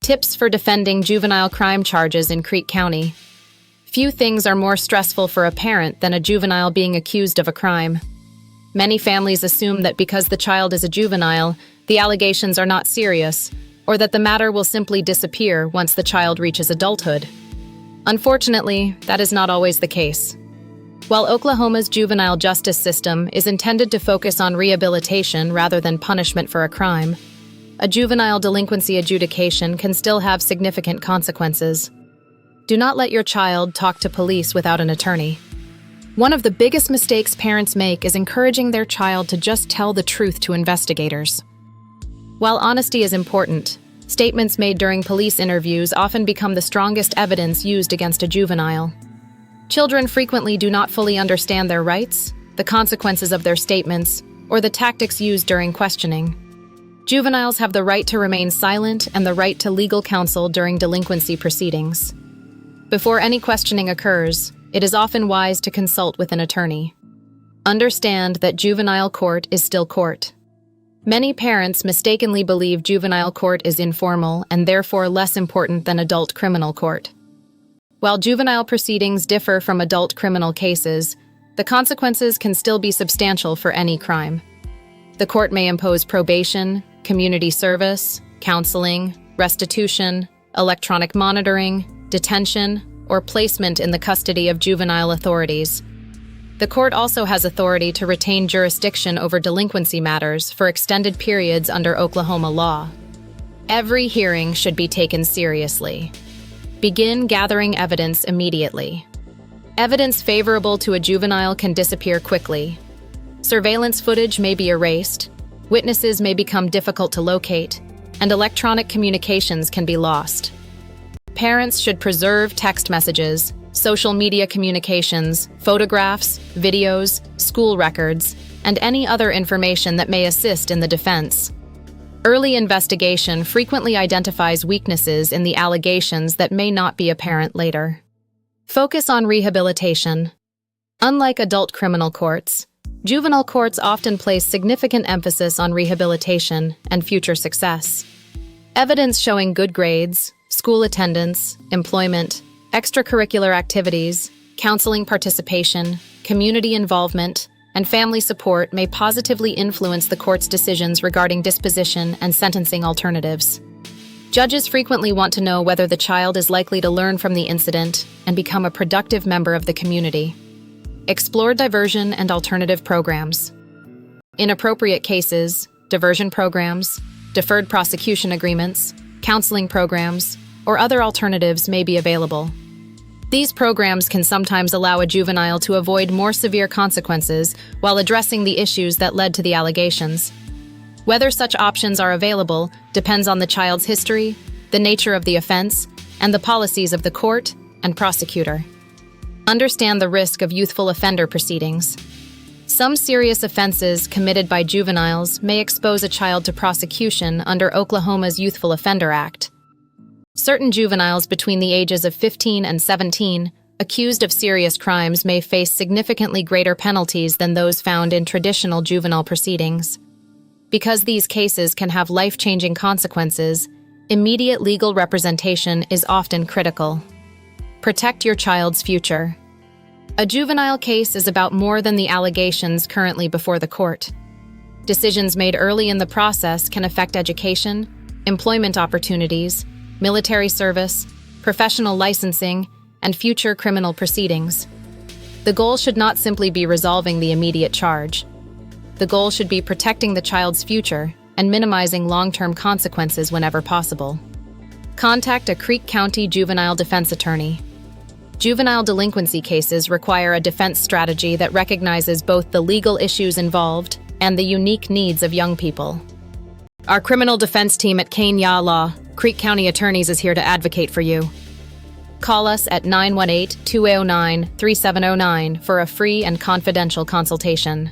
Tips for defending juvenile crime charges in Creek County. Few things are more stressful for a parent than a juvenile being accused of a crime. Many families assume that because the child is a juvenile, the allegations are not serious, or that the matter will simply disappear once the child reaches adulthood. Unfortunately, that is not always the case. While Oklahoma's juvenile justice system is intended to focus on rehabilitation rather than punishment for a crime, a juvenile delinquency adjudication can still have significant consequences. Do not let your child talk to police without an attorney. One of the biggest mistakes parents make is encouraging their child to just tell the truth to investigators. While honesty is important, statements made during police interviews often become the strongest evidence used against a juvenile. Children frequently do not fully understand their rights, the consequences of their statements, or the tactics used during questioning. Juveniles have the right to remain silent and the right to legal counsel during delinquency proceedings. Before any questioning occurs, it is often wise to consult with an attorney. Understand that juvenile court is still court. Many parents mistakenly believe juvenile court is informal and therefore less important than adult criminal court. While juvenile proceedings differ from adult criminal cases, the consequences can still be substantial for any crime. The court may impose probation, community service, counseling, restitution, electronic monitoring, detention, or placement in the custody of juvenile authorities. The court also has authority to retain jurisdiction over delinquency matters for extended periods under Oklahoma law. Every hearing should be taken seriously. Begin gathering evidence immediately. Evidence favorable to a juvenile can disappear quickly. Surveillance footage may be erased, witnesses may become difficult to locate, and electronic communications can be lost. Parents should preserve text messages, social media communications, photographs, videos, school records, and any other information that may assist in the defense. Early investigation frequently identifies weaknesses in the allegations that may not be apparent later. Focus on rehabilitation. Unlike adult criminal courts, juvenile courts often place significant emphasis on rehabilitation and future success. Evidence showing good grades, school attendance, employment, extracurricular activities, counseling participation, community involvement, and family support may positively influence the court's decisions regarding disposition and sentencing alternatives. Judges frequently want to know whether the child is likely to learn from the incident and become a productive member of the community. Explore diversion and alternative programs. In appropriate cases, diversion programs, deferred prosecution agreements, counseling programs, or other alternatives may be available. These programs can sometimes allow a juvenile to avoid more severe consequences while addressing the issues that led to the allegations. Whether such options are available depends on the child's history, the nature of the offense, and the policies of the court and prosecutor. Understand the risk of youthful offender proceedings. Some serious offenses committed by juveniles may expose a child to prosecution under Oklahoma's Youthful Offender Act. Certain juveniles between the ages of 15 and 17 accused of serious crimes may face significantly greater penalties than those found in traditional juvenile proceedings. Because these cases can have life-changing consequences, immediate legal representation is often critical. Protect your child's future. A juvenile case is about more than the allegations currently before the court. Decisions made early in the process can affect education, employment opportunities, military service, professional licensing, and future criminal proceedings. The goal should not simply be resolving the immediate charge. The goal should be protecting the child's future and minimizing long-term consequences whenever possible. Contact a Creek County juvenile defense attorney. Juvenile delinquency cases require a defense strategy that recognizes both the legal issues involved and the unique needs of young people. Our criminal defense team at Kania Law, Creek County Attorneys is here to advocate for you. Call us at 918-209-3709 for a free and confidential consultation.